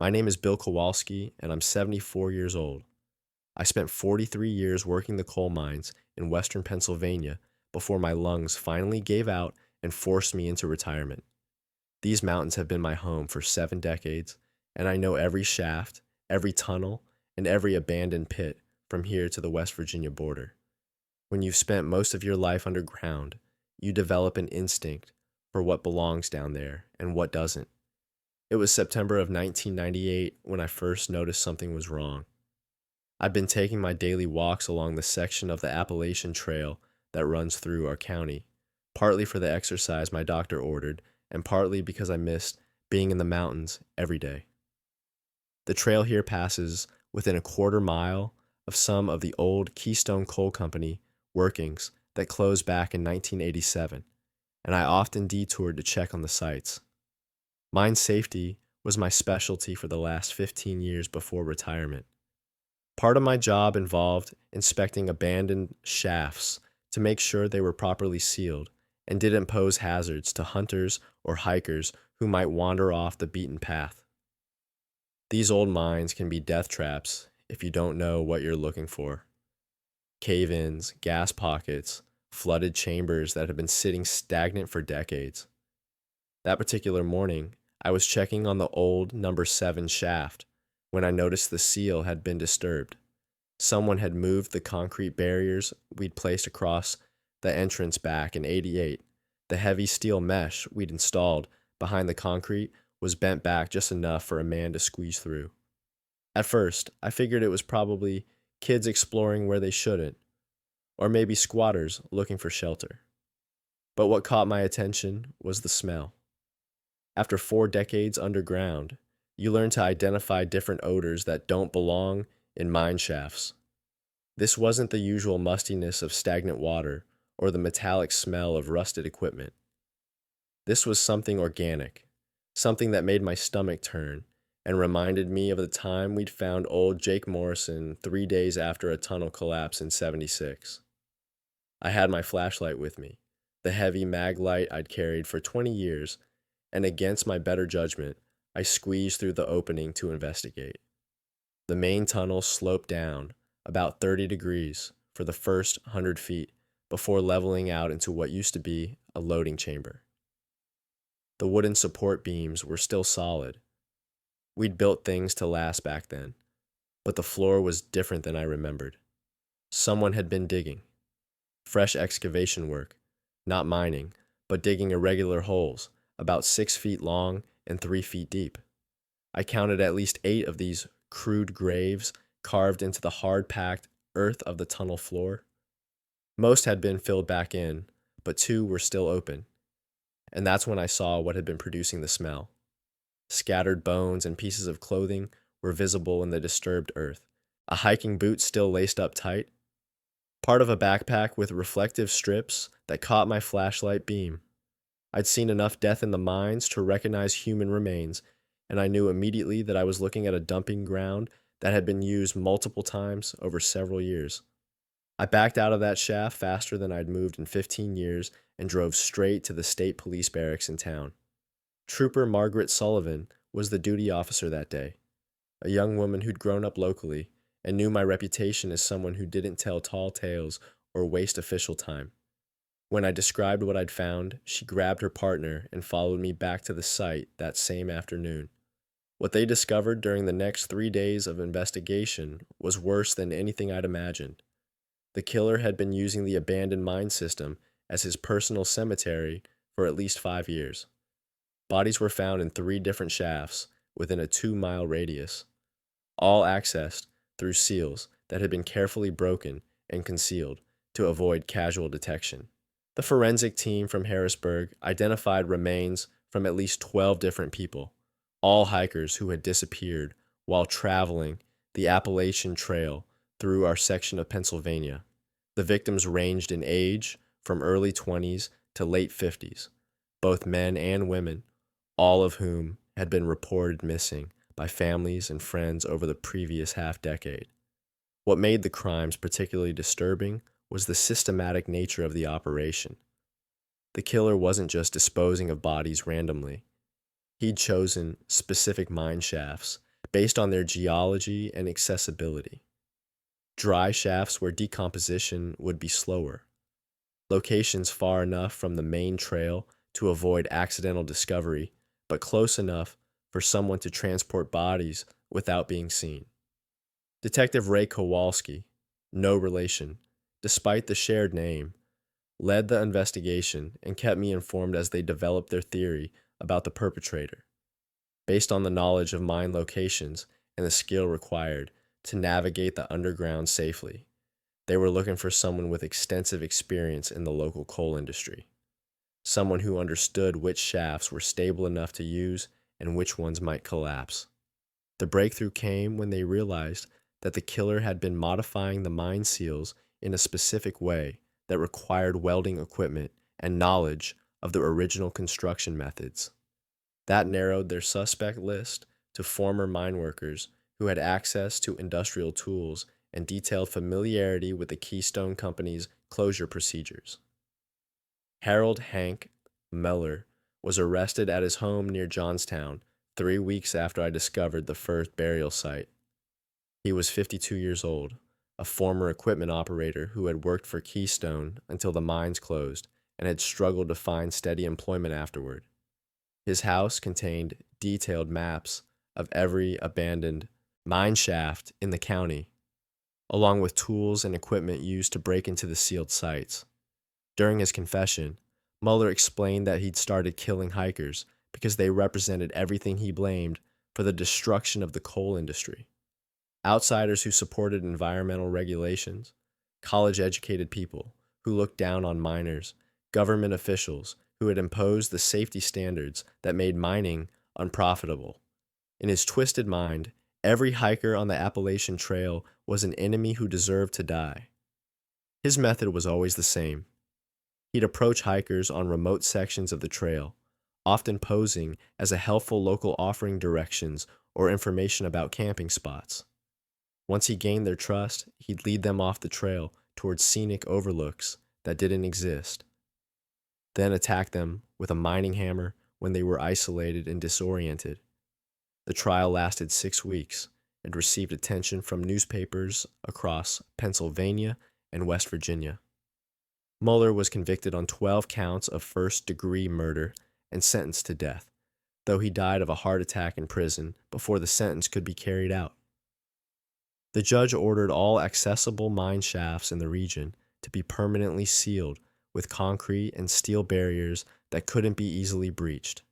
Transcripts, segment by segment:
My name is Bill Kowalski, and I'm 74 years old. I spent 43 years working the coal mines in western Pennsylvania before my lungs finally gave out and forced me into retirement. These mountains have been my home for 7 decades, and I know every shaft, every tunnel, and every abandoned pit from here to the West Virginia border. When you've spent most of your life underground, you develop an instinct for what belongs down there and what doesn't. It was September of 1998 when I first noticed something was wrong. I'd been taking my daily walks along the section of the Appalachian Trail that runs through our county, partly for the exercise my doctor ordered, and partly because I missed being in the mountains every day. The trail here passes within a quarter mile of some of the old Keystone Coal Company workings that closed back in 1987, and I often detoured to check on the sites. Mine safety was my specialty for the last 15 years before retirement. Part of my job involved inspecting abandoned shafts to make sure they were properly sealed and didn't pose hazards to hunters or hikers who might wander off the beaten path. These old mines can be death traps if you don't know what you're looking for. Cave-ins, gas pockets, flooded chambers that have been sitting stagnant for decades. That particular morning, I was checking on the old number 7 shaft when I noticed the seal had been disturbed. Someone had moved the concrete barriers we'd placed across the entrance back in '88. The heavy steel mesh we'd installed behind the concrete was bent back just enough for a man to squeeze through. At first, I figured it was probably kids exploring where they shouldn't, or maybe squatters looking for shelter. But what caught my attention was the smell. After 4 decades underground, you learn to identify different odors that don't belong in mine shafts. This wasn't the usual mustiness of stagnant water or the metallic smell of rusted equipment. This was something organic, something that made my stomach turn and reminded me of the time we'd found old Jake Morrison 3 days after a tunnel collapse in '76. I had my flashlight with me, the heavy mag light I'd carried for 20 years, and against my better judgment, I squeezed through the opening to investigate. The main tunnel sloped down about 30 degrees for the first 100 feet before leveling out into what used to be a loading chamber. The wooden support beams were still solid. We'd built things to last back then, but the floor was different than I remembered. Someone had been digging. Fresh excavation work, not mining, but digging irregular holes, about 6 feet long and 3 feet deep. I counted at least 8 of these crude graves carved into the hard-packed earth of the tunnel floor. Most had been filled back in, but 2 were still open. And that's when I saw what had been producing the smell. Scattered bones and pieces of clothing were visible in the disturbed earth. A hiking boot still laced up tight. Part of a backpack with reflective strips that caught my flashlight beam. I'd seen enough death in the mines to recognize human remains, and I knew immediately that I was looking at a dumping ground that had been used multiple times over several years. I backed out of that shaft faster than I'd moved in 15 years and drove straight to the state police barracks in town. Trooper Margaret Sullivan was the duty officer that day, a young woman who'd grown up locally and knew my reputation as someone who didn't tell tall tales or waste official time. When I described what I'd found, she grabbed her partner and followed me back to the site that same afternoon. What they discovered during the next 3 days of investigation was worse than anything I'd imagined. The killer had been using the abandoned mine system as his personal cemetery for at least 5 years. Bodies were found in 3 different shafts within a 2-mile radius, all accessed through seals that had been carefully broken and concealed to avoid casual detection. The forensic team from Harrisburg identified remains from at least 12 different people, all hikers who had disappeared while traveling the Appalachian Trail through our section of Pennsylvania. The victims ranged in age from early 20s to late 50s, both men and women, all of whom had been reported missing by families and friends over the previous half-decade. What made the crimes particularly disturbing was the systematic nature of the operation. The killer wasn't just disposing of bodies randomly. He'd chosen specific mine shafts based on their geology and accessibility. Dry shafts where decomposition would be slower. Locations far enough from the main trail to avoid accidental discovery, but close enough for someone to transport bodies without being seen. Detective Ray Kowalski, no relation, despite the shared name, led the investigation and kept me informed as they developed their theory about the perpetrator, based on the knowledge of mine locations and the skill required to navigate the underground safely. They were looking for someone with extensive experience in the local coal industry, someone who understood which shafts were stable enough to use and which ones might collapse. The breakthrough came when they realized that the killer had been modifying the mine seals in a specific way that required welding equipment and knowledge of the original construction methods. That narrowed their suspect list to former mine workers who had access to industrial tools and detailed familiarity with the Keystone Company's closure procedures. Harold Hank Meller was arrested at his home near Johnstown 3 weeks after I discovered the first burial site. He was 52 years old, a former equipment operator who had worked for Keystone until the mines closed and had struggled to find steady employment afterward. His house contained detailed maps of every abandoned mine shaft in the county, along with tools and equipment used to break into the sealed sites. During his confession, Mueller explained that he'd started killing hikers because they represented everything he blamed for the destruction of the coal industry. Outsiders who supported environmental regulations, college-educated people who looked down on miners, government officials who had imposed the safety standards that made mining unprofitable. In his twisted mind, every hiker on the Appalachian Trail was an enemy who deserved to die. His method was always the same. He'd approach hikers on remote sections of the trail, often posing as a helpful local offering directions or information about camping spots. Once he gained their trust, he'd lead them off the trail towards scenic overlooks that didn't exist, then attack them with a mining hammer when they were isolated and disoriented. The trial lasted 6 weeks and received attention from newspapers across Pennsylvania and West Virginia. Mueller was convicted on 12 counts of first-degree murder and sentenced to death, though he died of a heart attack in prison before the sentence could be carried out. The judge ordered all accessible mine shafts in the region to be permanently sealed with concrete and steel barriers that couldn't be easily breached.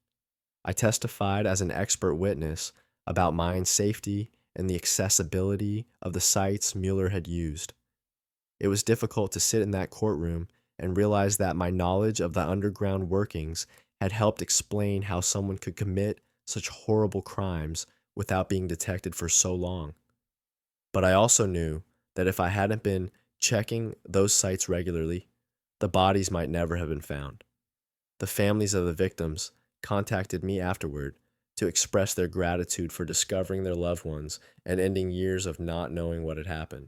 I testified as an expert witness about mine safety and the accessibility of the sites Mueller had used. It was difficult to sit in that courtroom and realize that my knowledge of the underground workings had helped explain how someone could commit such horrible crimes without being detected for so long. But I also knew that if I hadn't been checking those sites regularly, the bodies might never have been found. The families of the victims contacted me afterward to express their gratitude for discovering their loved ones and ending years of not knowing what had happened.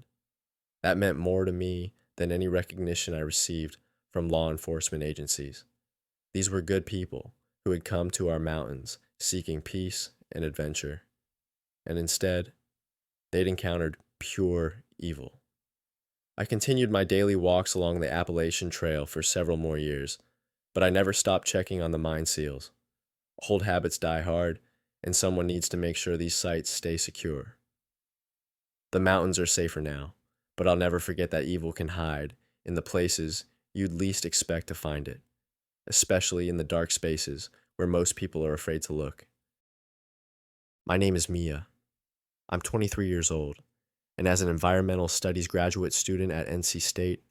That meant more to me than any recognition I received from law enforcement agencies. These were good people who had come to our mountains seeking peace and adventure, and instead, they'd encountered pure evil. I continued my daily walks along the Appalachian Trail for several more years, but I never stopped checking on the mine seals. Old habits die hard, and someone needs to make sure these sites stay secure. The mountains are safer now, but I'll never forget that evil can hide in the places you'd least expect to find it, especially in the dark spaces where most people are afraid to look. My name is Mia. I'm 23 years old, and as an environmental studies graduate student at NC State,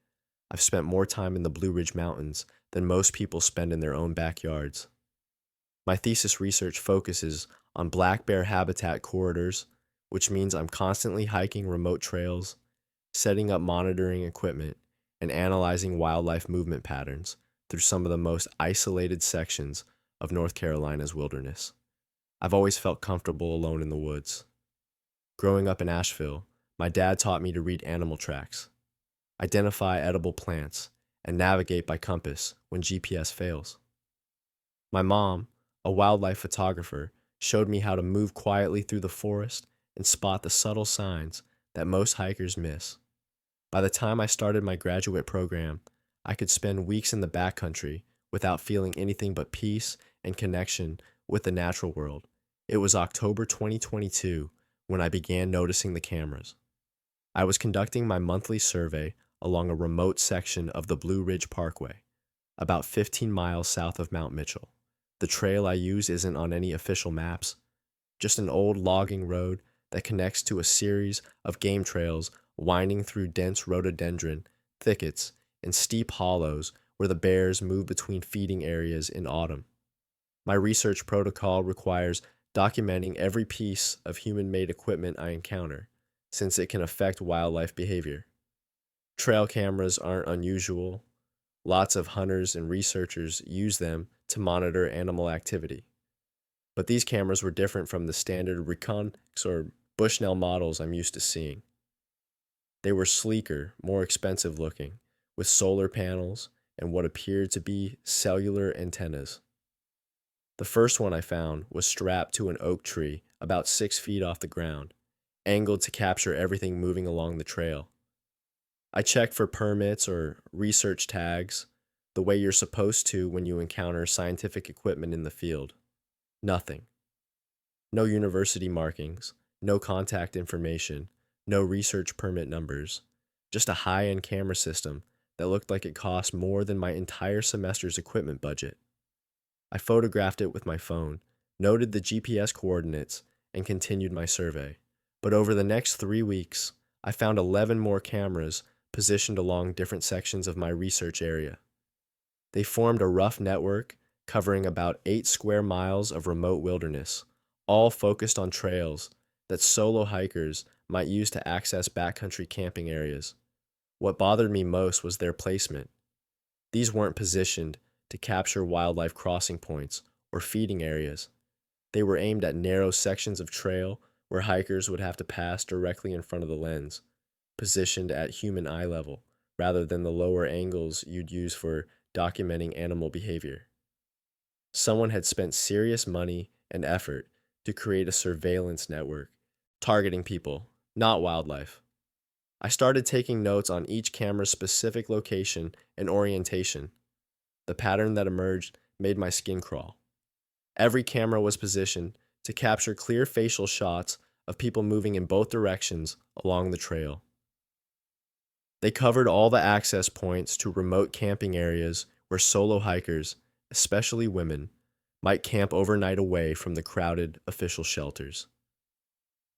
I've spent more time in the Blue Ridge Mountains than most people spend in their own backyards. My thesis research focuses on black bear habitat corridors, which means I'm constantly hiking remote trails, setting up monitoring equipment, and analyzing wildlife movement patterns through some of the most isolated sections of North Carolina's wilderness. I've always felt comfortable alone in the woods. Growing up in Asheville, my dad taught me to read animal tracks, identify edible plants, and navigate by compass when GPS fails. My mom, a wildlife photographer, showed me how to move quietly through the forest and spot the subtle signs that most hikers miss. By the time I started my graduate program, I could spend weeks in the backcountry without feeling anything but peace and connection with the natural world. It was October 2022 when I began noticing the cameras. I was conducting my monthly survey along a remote section of the Blue Ridge Parkway, about 15 miles south of Mount Mitchell. The trail I use isn't on any official maps, just an old logging road that connects to a series of game trails winding through dense rhododendron thickets and steep hollows where the bears move between feeding areas in autumn. My research protocol requires documenting every piece of human-made equipment I encounter, since it can affect wildlife behavior. Trail cameras aren't unusual. Lots of hunters and researchers use them to monitor animal activity. But these cameras were different from the standard Recon or Bushnell models I'm used to seeing. They were sleeker, more expensive looking, with solar panels and what appeared to be cellular antennas. The first one I found was strapped to an oak tree about 6 feet off the ground, angled to capture everything moving along the trail. I checked for permits or research tags, the way you're supposed to when you encounter scientific equipment in the field. Nothing. No university markings, no contact information, no research permit numbers, just a high-end camera system that looked like it cost more than my entire semester's equipment budget. I photographed it with my phone, noted the GPS coordinates, and continued my survey. But over the next 3 weeks, I found 11 more cameras positioned along different sections of my research area. They formed a rough network covering about 8 square miles of remote wilderness, all focused on trails that solo hikers might use to access backcountry camping areas. What bothered me most was their placement. These weren't positioned to capture wildlife crossing points or feeding areas. They were aimed at narrow sections of trail where hikers would have to pass directly in front of the lens, positioned at human eye level, rather than the lower angles you'd use for documenting animal behavior. Someone had spent serious money and effort to create a surveillance network, targeting people, not wildlife. I started taking notes on each camera's specific location and orientation. The pattern that emerged made my skin crawl. Every camera was positioned to capture clear facial shots of people moving in both directions along the trail. They covered all the access points to remote camping areas where solo hikers, especially women, might camp overnight away from the crowded official shelters.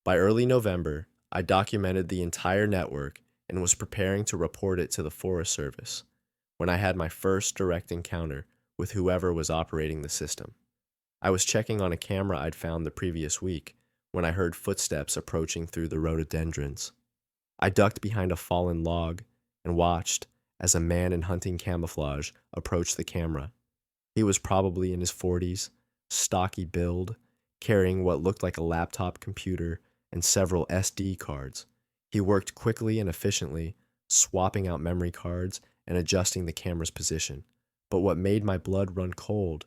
By early November, I documented the entire network and was preparing to report it to the Forest Service when I had my first direct encounter with whoever was operating the system. I was checking on a camera I'd found the previous week when I heard footsteps approaching through the rhododendrons. I ducked behind a fallen log and watched as a man in hunting camouflage approached the camera. He was probably in his 40s, stocky build, carrying what looked like a laptop computer and several SD cards. He worked quickly and efficiently, swapping out memory cards and adjusting the camera's position. But what made my blood run cold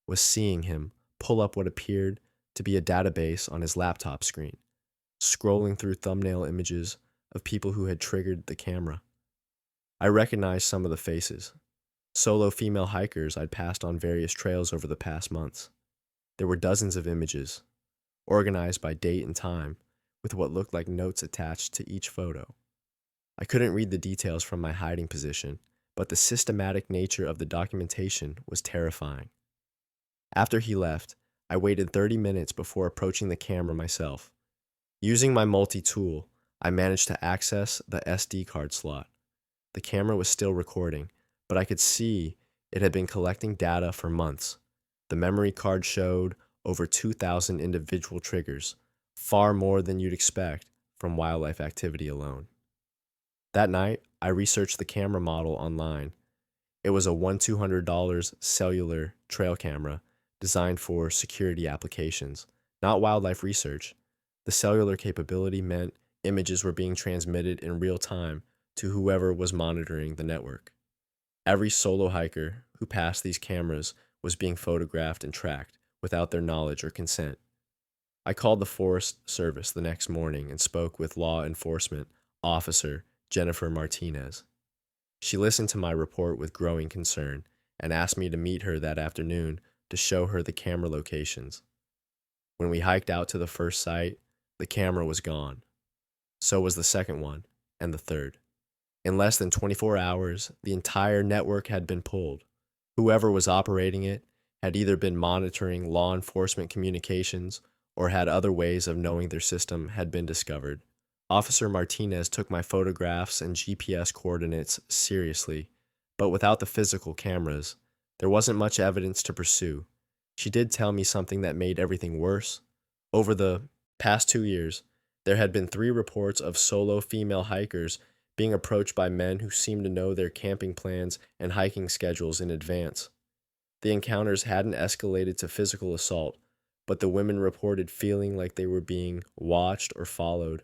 was seeing him pull up what appeared to be a database on his laptop screen, scrolling through thumbnail images of people who had triggered the camera. I recognized some of the faces. Solo female hikers I'd passed on various trails over the past months. There were dozens of images, organized by date and time, with what looked like notes attached to each photo. I couldn't read the details from my hiding position, but the systematic nature of the documentation was terrifying. After he left, I waited 30 minutes before approaching the camera myself. Using my multi-tool, I managed to access the SD card slot. The camera was still recording, but I could see it had been collecting data for months. The memory card showed over 2,000 individual triggers, far more than you'd expect from wildlife activity alone. That night, I researched the camera model online. It was a $1,200 cellular trail camera designed for security applications, not wildlife research. The cellular capability meant images were being transmitted in real time to whoever was monitoring the network. Every solo hiker who passed these cameras was being photographed and tracked without their knowledge or consent. I called the Forest Service the next morning and spoke with law enforcement officer Jennifer Martinez. She listened to my report with growing concern and asked me to meet her that afternoon to show her the camera locations. When we hiked out to the first site, the camera was gone. So was the second one and the third. In less than 24 hours, the entire network had been pulled. Whoever was operating it had either been monitoring law enforcement communications or had other ways of knowing their system had been discovered. Officer Martinez took my photographs and GPS coordinates seriously, but without the physical cameras, there wasn't much evidence to pursue. She did tell me something that made everything worse. Over the past 2 years, there had been 3 reports of solo female hikers being approached by men who seemed to know their camping plans and hiking schedules in advance. The encounters hadn't escalated to physical assault, but the women reported feeling like they were being watched or followed.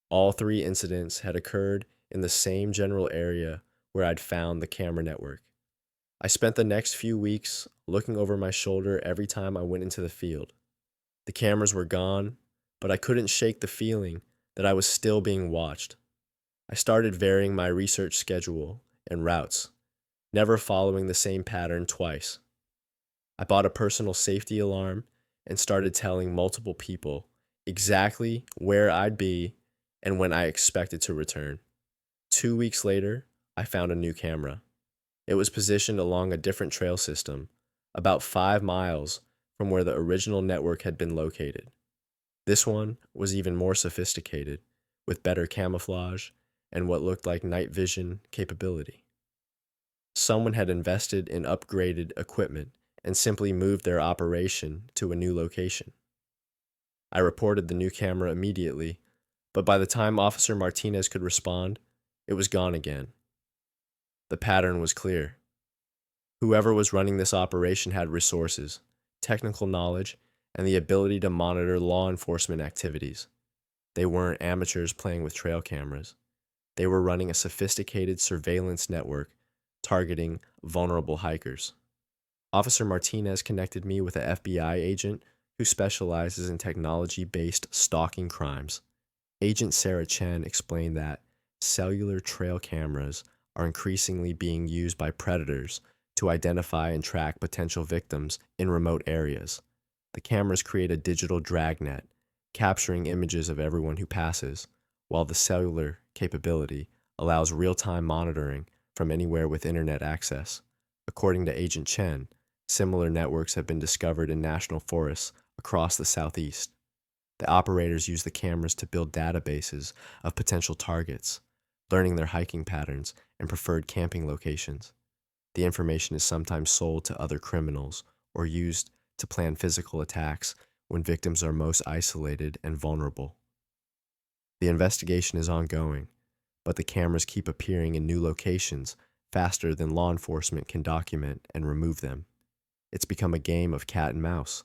All 3 incidents had occurred in the same general area where I'd found the camera network. I spent the next few weeks looking over my shoulder every time I went into the field. The cameras were gone, but I couldn't shake the feeling that I was still being watched. I started varying my research schedule and routes, never following the same pattern twice. I bought a personal safety alarm and started telling multiple people exactly where I'd be and when I expected to return. 2 weeks later, I found a new camera. It was positioned along a different trail system, about 5 miles from where the original network had been located. This one was even more sophisticated, with better camouflage and what looked like night vision capability. Someone had invested in upgraded equipment and simply moved their operation to a new location. I reported the new camera immediately, but by the time Officer Martinez could respond, it was gone again. The pattern was clear. Whoever was running this operation had resources, technical knowledge, and the ability to monitor law enforcement activities. They weren't amateurs playing with trail cameras. They were running a sophisticated surveillance network targeting vulnerable hikers. Officer Martinez connected me with an FBI agent who specializes in technology-based stalking crimes. Agent Sarah Chen explained that cellular trail cameras are increasingly being used by predators to identify and track potential victims in remote areas. The cameras create a digital dragnet, capturing images of everyone who passes, while the cellular capability allows real-time monitoring from anywhere with internet access. According to Agent Chen, similar networks have been discovered in national forests across the southeast. The operators use the cameras to build databases of potential targets, learning their hiking patterns and preferred camping locations. The information is sometimes sold to other criminals or used to plan physical attacks when victims are most isolated and vulnerable. The investigation is ongoing, but the cameras keep appearing in new locations faster than law enforcement can document and remove them. It's become a game of cat and mouse,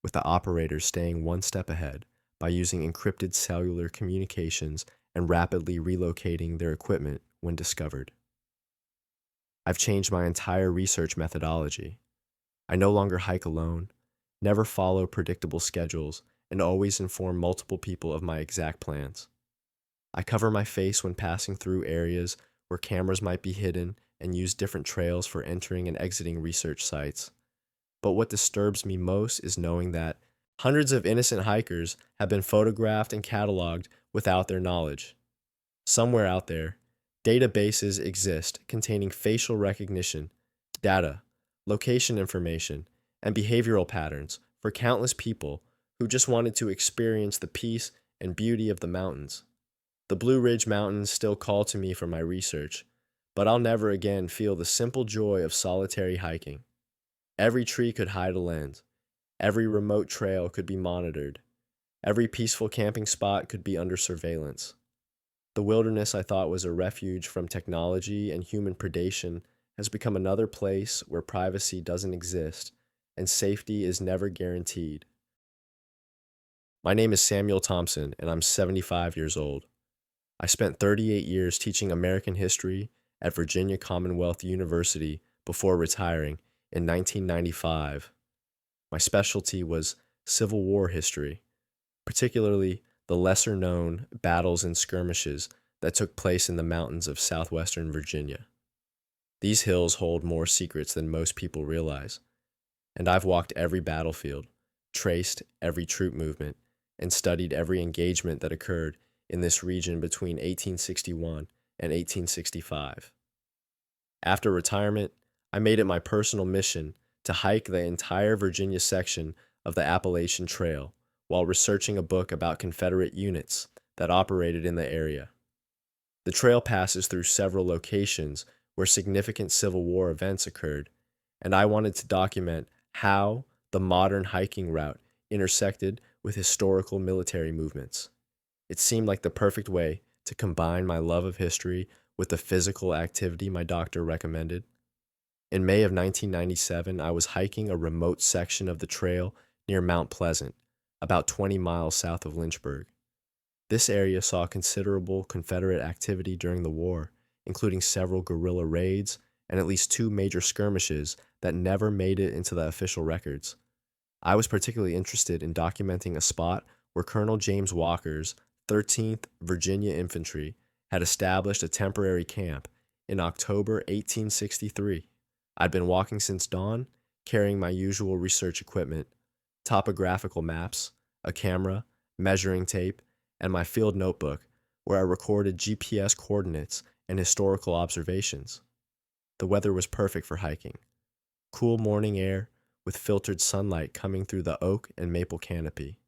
with the operators staying one step ahead by using encrypted cellular communications and rapidly relocating their equipment when discovered. I've changed my entire research methodology. I no longer hike alone, never follow predictable schedules, and always inform multiple people of my exact plans. I cover my face when passing through areas where cameras might be hidden and use different trails for entering and exiting research sites. But what disturbs me most is knowing that hundreds of innocent hikers have been photographed and cataloged without their knowledge. Somewhere out there, databases exist containing facial recognition, data, location information, and behavioral patterns for countless people who just wanted to experience the peace and beauty of the mountains. The Blue Ridge Mountains still call to me for my research, but I'll never again feel the simple joy of solitary hiking. Every tree could hide a lens. Every remote trail could be monitored. Every peaceful camping spot could be under surveillance. The wilderness I thought was a refuge from technology and human predation has become another place where privacy doesn't exist and safety is never guaranteed. My name is Samuel Thompson, and I'm 75 years old. I spent 38 years teaching American history at Virginia Commonwealth University before retiring in 1995. My specialty was Civil War history, particularly the lesser known battles and skirmishes that took place in the mountains of southwestern Virginia. These hills hold more secrets than most people realize, and I've walked every battlefield, traced every troop movement, and studied every engagement that occurred in this region between 1861 and 1865. After retirement, I made it my personal mission to hike the entire Virginia section of the Appalachian Trail while researching a book about Confederate units that operated in the area. The trail passes through several locations where significant Civil War events occurred, and I wanted to document how the modern hiking route intersected with historical military movements. It seemed like the perfect way to combine my love of history with the physical activity my doctor recommended. In May of 1997, I was hiking a remote section of the trail near Mount Pleasant, about 20 miles south of Lynchburg. This area saw considerable Confederate activity during the war, including several guerrilla raids and at least 2 major skirmishes that never made it into the official records. I was particularly interested in documenting a spot where Colonel James Walker's 13th Virginia Infantry had established a temporary camp in October 1863. I'd been walking since dawn, carrying my usual research equipment, topographical maps, a camera, measuring tape, and my field notebook, where I recorded GPS coordinates and historical observations. The weather was perfect for hiking. Cool morning air with filtered sunlight coming through the oak and maple canopy.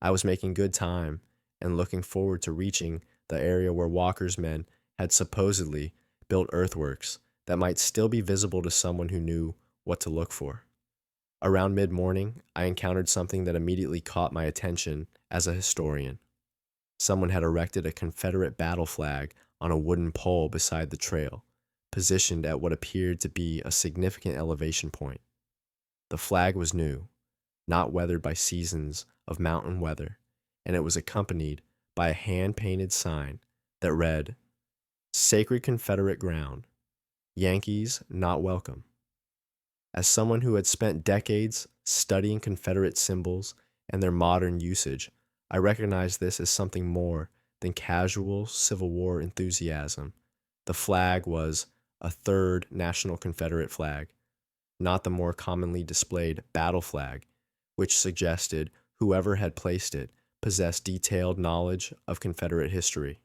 I was making good time and looking forward to reaching the area where Walker's men had supposedly built earthworks that might still be visible to someone who knew what to look for. Around mid-morning, I encountered something that immediately caught my attention as a historian. Someone had erected a Confederate battle flag on a wooden pole beside the trail, positioned at what appeared to be a significant elevation point. The flag was new, not weathered by seasons of mountain weather, and it was accompanied by a hand-painted sign that read, "Sacred Confederate Ground, Yankees Not Welcome." As someone who had spent decades studying Confederate symbols and their modern usage, I recognized this as something more than casual Civil War enthusiasm. The flag was a third national Confederate flag, not the more commonly displayed battle flag, which suggested whoever had placed it possessed detailed knowledge of Confederate history.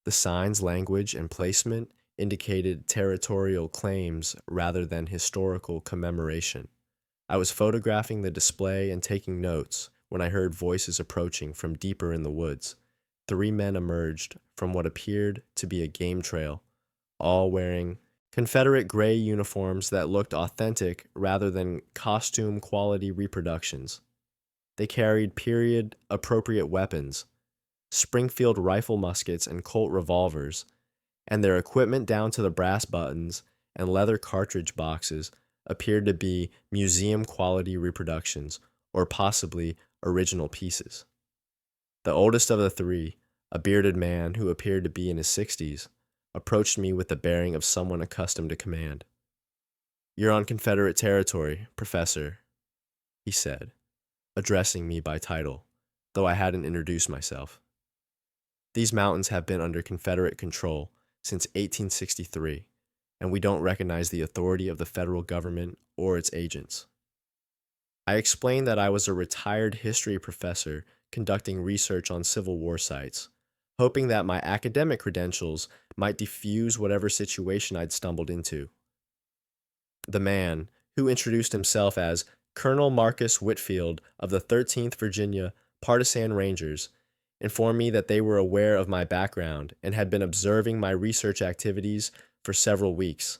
The sign's language and placement indicated territorial claims rather than historical commemoration. I was photographing the display and taking notes when I heard voices approaching from deeper in the woods. 3 men emerged from what appeared to be a game trail, all wearing Confederate gray uniforms that looked authentic rather than costume quality reproductions. They carried period-appropriate weapons, Springfield rifle muskets and Colt revolvers, and their equipment down to the brass buttons and leather cartridge boxes appeared to be museum-quality reproductions or possibly original pieces. The oldest of the 3, a bearded man who appeared to be in his 60s, approached me with the bearing of someone accustomed to command. "You're on Confederate territory, Professor," he said, addressing me by title, though I hadn't introduced myself. "These mountains have been under Confederate control since 1863, and we don't recognize the authority of the federal government or its agents." I explained that I was a retired history professor conducting research on Civil War sites, hoping that my academic credentials might diffuse whatever situation I'd stumbled into. The man, who introduced himself as Colonel Marcus Whitfield of the 13th Virginia Partisan Rangers, informed me that they were aware of my background and had been observing my research activities for several weeks.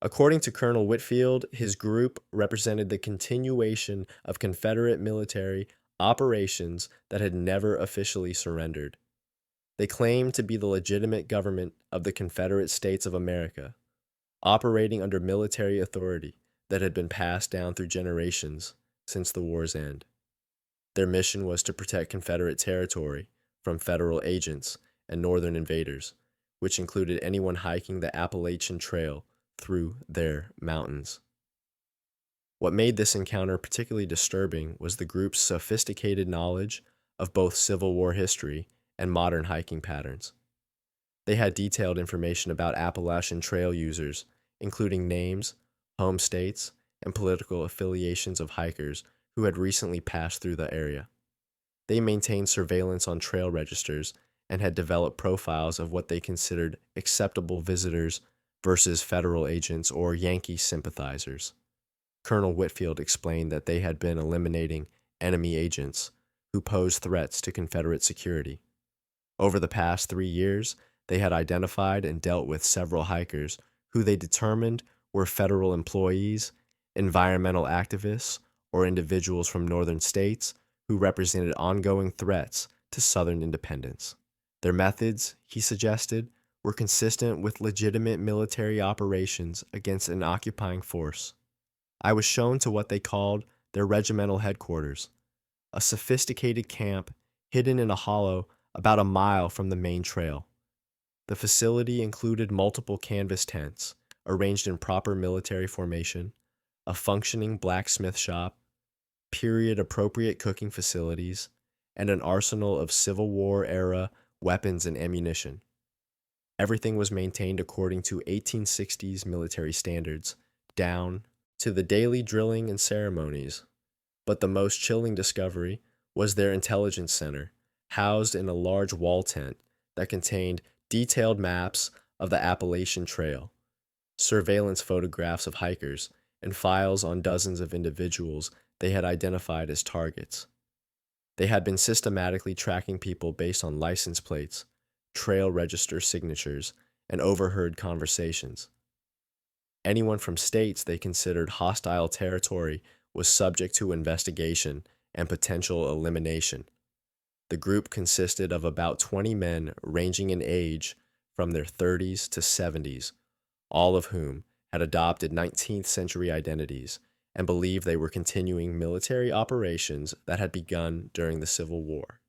According to Colonel Whitfield, his group represented the continuation of Confederate military operations that had never officially surrendered. They claimed to be the legitimate government of the Confederate States of America, operating under military authority that had been passed down through generations since the war's end. Their mission was to protect Confederate territory from federal agents and northern invaders, which included anyone hiking the Appalachian Trail through their mountains. What made this encounter particularly disturbing was the group's sophisticated knowledge of both Civil War history and modern hiking patterns. They had detailed information about Appalachian Trail users, including names, home states, and political affiliations of hikers who had recently passed through the area. They maintained surveillance on trail registers and had developed profiles of what they considered acceptable visitors versus federal agents or Yankee sympathizers. Colonel Whitfield explained that they had been eliminating enemy agents who posed threats to Confederate security. Over the past 3 years, they had identified and dealt with several hikers who they determined were federal employees, environmental activists, or individuals from northern states who represented ongoing threats to Southern independence. Their methods, he suggested, were consistent with legitimate military operations against an occupying force. I was shown to what they called their regimental headquarters, a sophisticated camp hidden in a hollow about a mile from the main trail. The facility included multiple canvas tents, arranged in proper military formation, a functioning blacksmith shop, period-appropriate cooking facilities, and an arsenal of Civil War-era weapons and ammunition. Everything was maintained according to 1860s military standards, down to the daily drilling and ceremonies. But the most chilling discovery was their intelligence center, housed in a large wall tent that contained detailed maps of the Appalachian Trail, surveillance photographs of hikers, and files on dozens of individuals they had identified as targets. They had been systematically tracking people based on license plates, trail register signatures, and overheard conversations. Anyone from states they considered hostile territory was subject to investigation and potential elimination. The group consisted of about 20 men ranging in age from their 30s to 70s, all of whom had adopted 19th century identities and believed they were continuing military operations that had begun during the Civil War.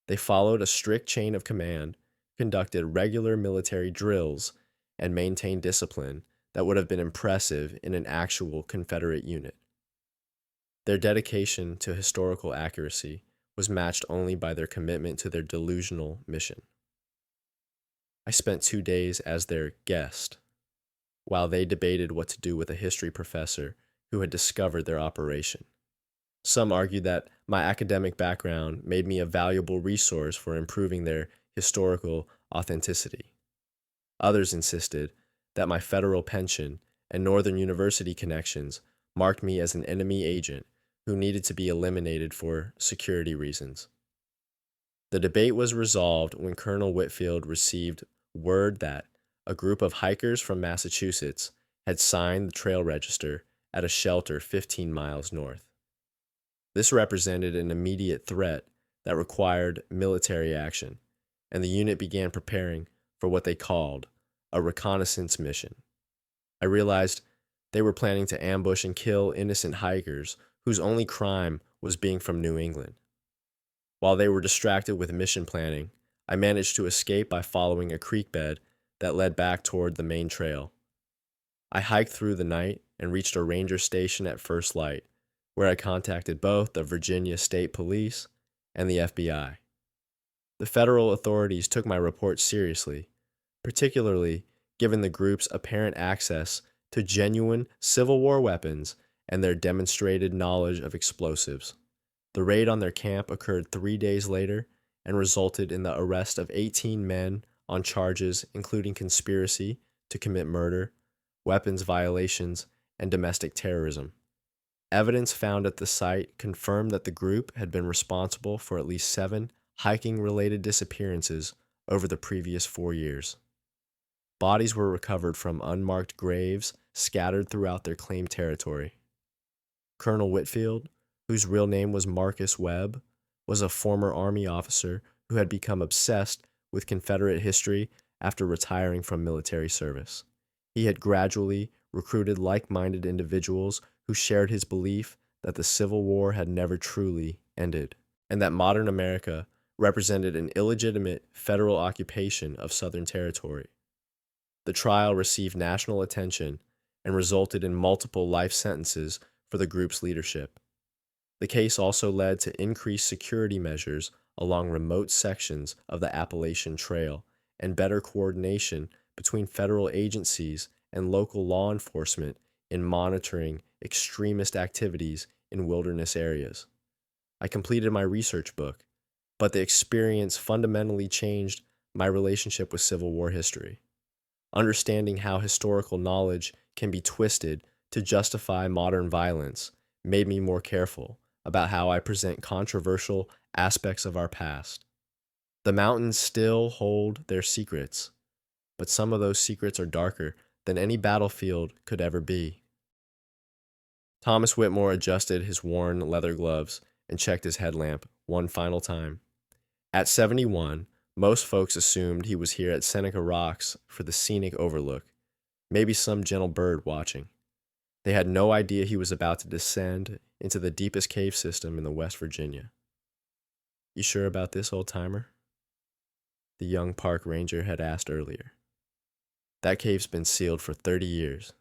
They followed a strict chain of command, conducted regular military drills, and maintained discipline that would have been impressive in an actual Confederate unit. Their dedication to historical accuracy was matched only by their commitment to their delusional mission. I spent 2 days as their guest, while they debated what to do with a history professor who had discovered their operation. Some argued that my academic background made me a valuable resource for improving their historical authenticity. Others insisted that my federal pension and Northern University connections marked me as an enemy agent who needed to be eliminated for security reasons. The debate was resolved when Colonel Whitfield received word that a group of hikers from Massachusetts had signed the trail register at a shelter 15 miles north. This represented an immediate threat that required military action, and the unit began preparing for what they called a reconnaissance mission. I realized they were planning to ambush and kill innocent hikers whose only crime was being from New England. While they were distracted with mission planning, I managed to escape by following a creek bed that led back toward the main trail. I hiked through the night and reached a ranger station at first light, where I contacted both the Virginia State Police and the FBI. The federal authorities took my report seriously, particularly given the group's apparent access to genuine Civil War weapons and their demonstrated knowledge of explosives. The raid on their camp occurred 3 days later and resulted in the arrest of 18 men on charges including conspiracy to commit murder, weapons violations, and domestic terrorism. Evidence found at the site confirmed that the group had been responsible for at least 7 hiking-related disappearances over the previous 4 years. Bodies were recovered from unmarked graves scattered throughout their claimed territory. Colonel Whitfield, whose real name was Marcus Webb, was a former Army officer who had become obsessed with Confederate history after retiring from military service. He had gradually recruited like-minded individuals who shared his belief that the Civil War had never truly ended, and that modern America represented an illegitimate federal occupation of Southern territory. The trial received national attention and resulted in multiple life sentences for the group's leadership. The case also led to increased security measures along remote sections of the Appalachian Trail and better coordination between federal agencies and local law enforcement in monitoring extremist activities in wilderness areas. I completed my research book, but the experience fundamentally changed my relationship with Civil War history. Understanding how historical knowledge can be twisted to justify modern violence made me more careful about how I present controversial aspects of our past. The mountains still hold their secrets, but some of those secrets are darker than any battlefield could ever be. Thomas Whitmore adjusted his worn leather gloves and checked his headlamp one final time. At 71, most folks assumed he was here at Seneca Rocks for the scenic overlook, maybe some gentle bird watching. They had no idea he was about to descend into the deepest cave system in the West Virginia. "You sure about this, old-timer?" the young park ranger had asked earlier. "That cave's been sealed for 30 years.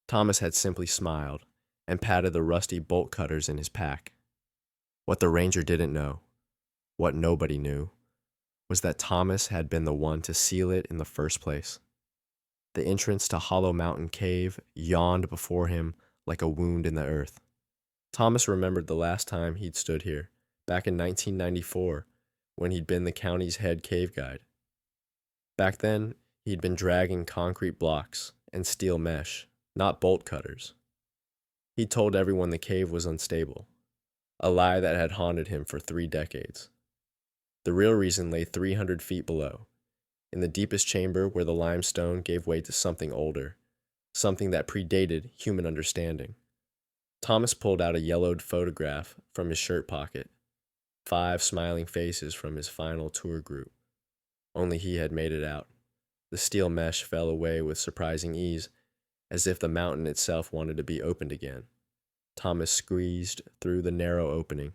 Thomas had simply smiled and patted the rusty bolt cutters in his pack. What the ranger didn't know, what nobody knew, was that Thomas had been the one to seal it in the first place. The entrance to Hollow Mountain Cave yawned before him like a wound in the earth. Thomas remembered the last time he'd stood here, back in 1994, when he'd been the county's head cave guide. Back then, he'd been dragging concrete blocks and steel mesh, not bolt cutters. He'd told everyone the cave was unstable, a lie that had haunted him for 3 decades. The real reason lay 300 feet below, in the deepest chamber where the limestone gave way to something older, something that predated human understanding. Thomas pulled out a yellowed photograph from his shirt pocket, 5 smiling faces from his final tour group. Only he had made it out. The steel mesh fell away with surprising ease, as if the mountain itself wanted to be opened again. Thomas squeezed through the narrow opening,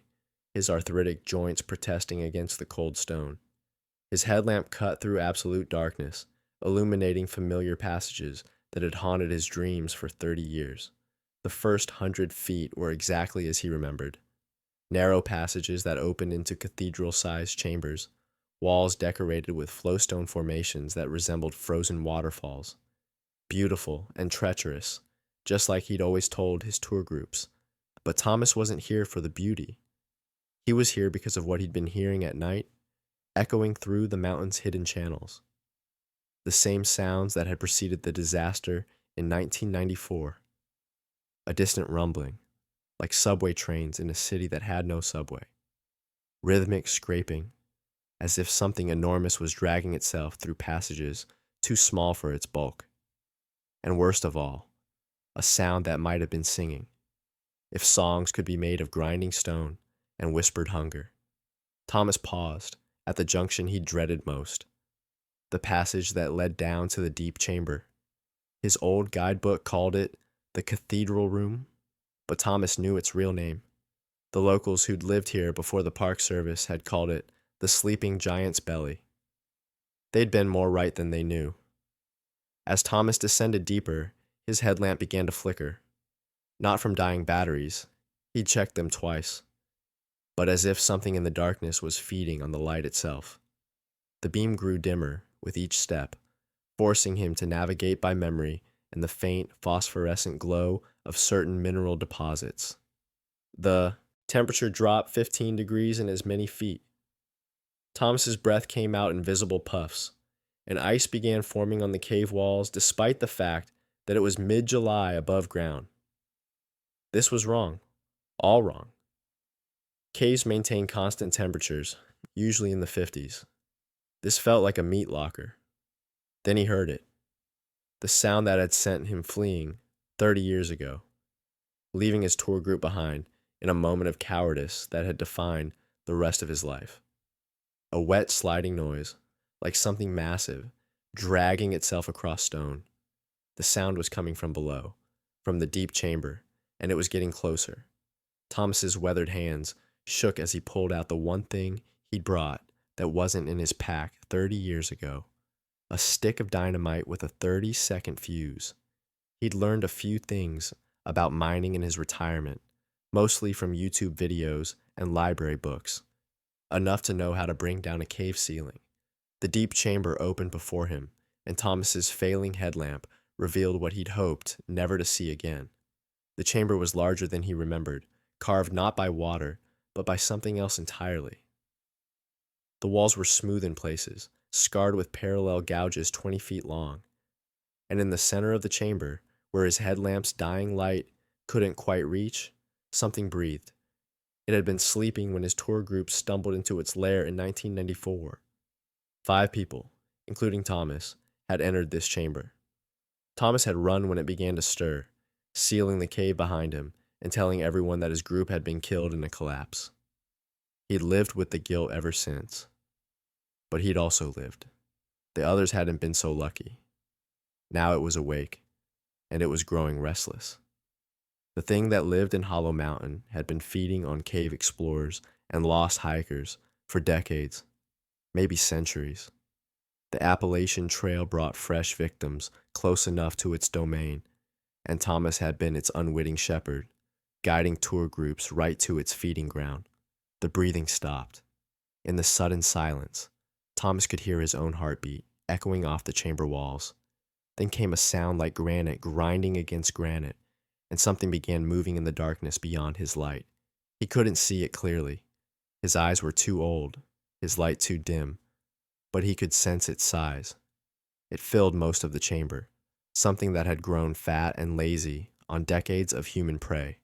his arthritic joints protesting against the cold stone. His headlamp cut through absolute darkness, illuminating familiar passages that had haunted his dreams for 30 years. The first 100 feet were exactly as he remembered. Narrow passages that opened into cathedral-sized chambers, walls decorated with flowstone formations that resembled frozen waterfalls. Beautiful and treacherous, just like he'd always told his tour groups. But Thomas wasn't here for the beauty. He was here because of what he'd been hearing at night, echoing through the mountain's hidden channels. The same sounds that had preceded the disaster in 1994. A distant rumbling, like subway trains in a city that had no subway. Rhythmic scraping, as if something enormous was dragging itself through passages too small for its bulk. And worst of all, a sound that might have been singing, if songs could be made of grinding stone and whispered hunger. Thomas paused at the junction he dreaded most, the passage that led down to the deep chamber. His old guidebook called it the Cathedral Room, but Thomas knew its real name. The locals who'd lived here before the Park Service had called it the Sleeping Giant's Belly. They'd been more right than they knew. As Thomas descended deeper, his headlamp began to flicker. Not from dying batteries, he'd checked them twice, but as if something in the darkness was feeding on the light itself. The beam grew dimmer with each step, forcing him to navigate by memory and the faint phosphorescent glow of certain mineral deposits. The temperature dropped 15 degrees in as many feet. Thomas's breath came out in visible puffs, and ice began forming on the cave walls despite the fact that it was mid-July above ground. This was wrong, all wrong. Caves maintain constant temperatures, usually in the 50s. This felt like a meat locker. Then he heard it, the sound that had sent him fleeing 30 years ago, leaving his tour group behind in a moment of cowardice that had defined the rest of his life. A wet sliding noise, like something massive, dragging itself across stone. The sound was coming from below, from the deep chamber, and it was getting closer. Thomas's weathered hands shook as he pulled out the one thing he'd brought that wasn't in his pack 30 years ago. A stick of dynamite with a 30-second fuse. He'd learned a few things about mining in his retirement, mostly from YouTube videos and library books, enough to know how to bring down a cave ceiling. The deep chamber opened before him, and Thomas's failing headlamp revealed what he'd hoped never to see again. The chamber was larger than he remembered, carved not by water, but by something else entirely. The walls were smooth in places, scarred with parallel gouges 20 feet long, and in the center of the chamber, where his headlamp's dying light couldn't quite reach, something breathed. It had been sleeping when his tour group stumbled into its lair in 1994. 5 people, including Thomas, had entered this chamber. Thomas had run when it began to stir, sealing the cave behind him and telling everyone that his group had been killed in a collapse. He'd lived with the guilt ever since. But he'd also lived. The others hadn't been so lucky. Now it was awake, and it was growing restless. The thing that lived in Hollow Mountain had been feeding on cave explorers and lost hikers for decades, maybe centuries. The Appalachian Trail brought fresh victims close enough to its domain, and Thomas had been its unwitting shepherd, guiding tour groups right to its feeding ground. The breathing stopped. In the sudden silence, Thomas could hear his own heartbeat echoing off the chamber walls. Then came a sound like granite grinding against granite, and something began moving in the darkness beyond his light. He couldn't see it clearly. His eyes were too old, his light too dim, but he could sense its size. It filled most of the chamber, something that had grown fat and lazy on decades of human prey.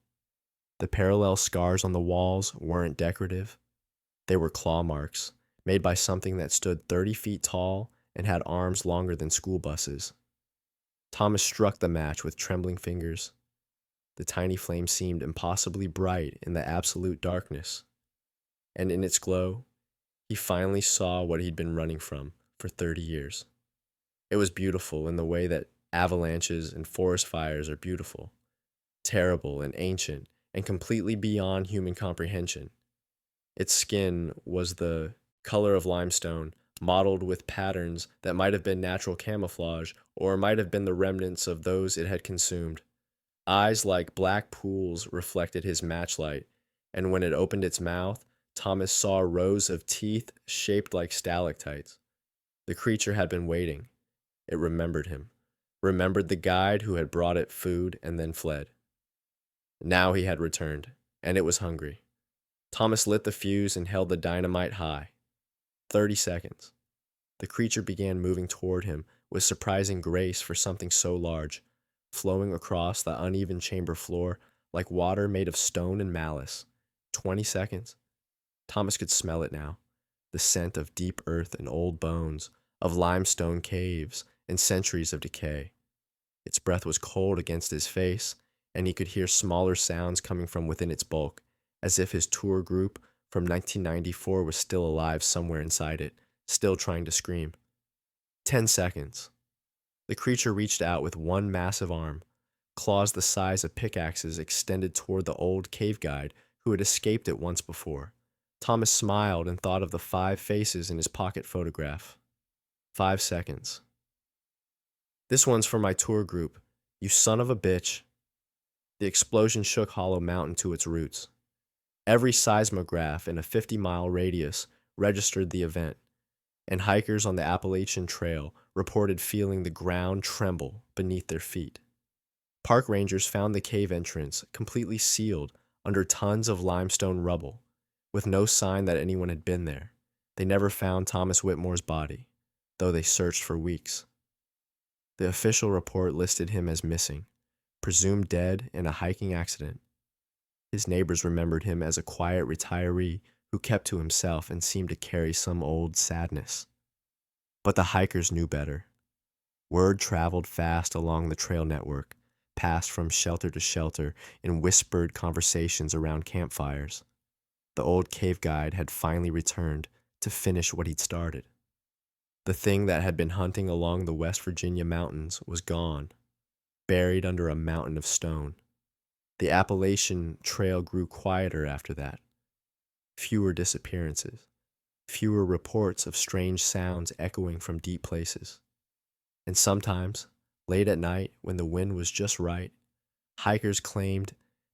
The parallel scars on the walls weren't decorative. They were claw marks, made by something that stood 30 feet tall and had arms longer than school buses. Thomas struck the match with trembling fingers. The tiny flame seemed impossibly bright in the absolute darkness, and in its glow, he finally saw what he'd been running from for 30 years. It was beautiful in the way that avalanches and forest fires are beautiful, terrible and ancient, and completely beyond human comprehension. Its skin was the color of limestone, mottled with patterns that might have been natural camouflage or might have been the remnants of those it had consumed. Eyes like black pools reflected his matchlight, and when it opened its mouth, Thomas saw rows of teeth shaped like stalactites. The creature had been waiting. It remembered him, remembered the guide who had brought it food and then fled. Now he had returned, and it was hungry. Thomas lit the fuse and held the dynamite high. 30 seconds. The creature began moving toward him with surprising grace for something so large, flowing across the uneven chamber floor like water made of stone and malice. 20 seconds. Thomas could smell it now, the scent of deep earth and old bones, of limestone caves and centuries of decay. Its breath was cold against his face, and he could hear smaller sounds coming from within its bulk, as if his tour group from 1994 was still alive somewhere inside it, still trying to scream. 10 seconds. The creature reached out with one massive arm, claws the size of pickaxes extended toward the old cave guide who had escaped it once before. Thomas smiled and thought of the 5 faces in his pocket photograph. 5 seconds. This one's for my tour group, you son of a bitch. The explosion shook Hollow Mountain to its roots. Every seismograph in a 50-mile radius registered the event, and hikers on the Appalachian Trail reported feeling the ground tremble beneath their feet. Park rangers found the cave entrance completely sealed under tons of limestone rubble, with no sign that anyone had been there. They never found Thomas Whitmore's body, though they searched for weeks. The official report listed him as missing, presumed dead in a hiking accident. His neighbors remembered him as a quiet retiree who kept to himself and seemed to carry some old sadness. But the hikers knew better. Word traveled fast along the trail network, passed from shelter to shelter in whispered conversations around campfires. The old cave guide had finally returned to finish what he'd started. The thing that had been hunting along the West Virginia mountains was gone, buried under a mountain of stone. The Appalachian Trail grew quieter after that. Fewer disappearances, fewer reports of strange sounds echoing from deep places. And sometimes, late at night when the wind was just right, hikers claimed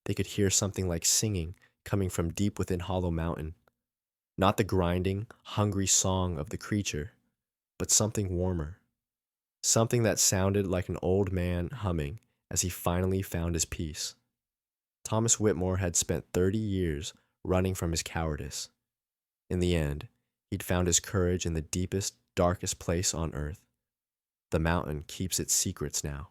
they could hear something like singing coming from deep within Hollow Mountain. Not the grinding, hungry song of the creature, but something warmer. Something that sounded like an old man humming as he finally found his peace. Thomas Whitmore had spent 30 years running from his cowardice. In the end, he'd found his courage in the deepest, darkest place on earth. The mountain keeps its secrets now.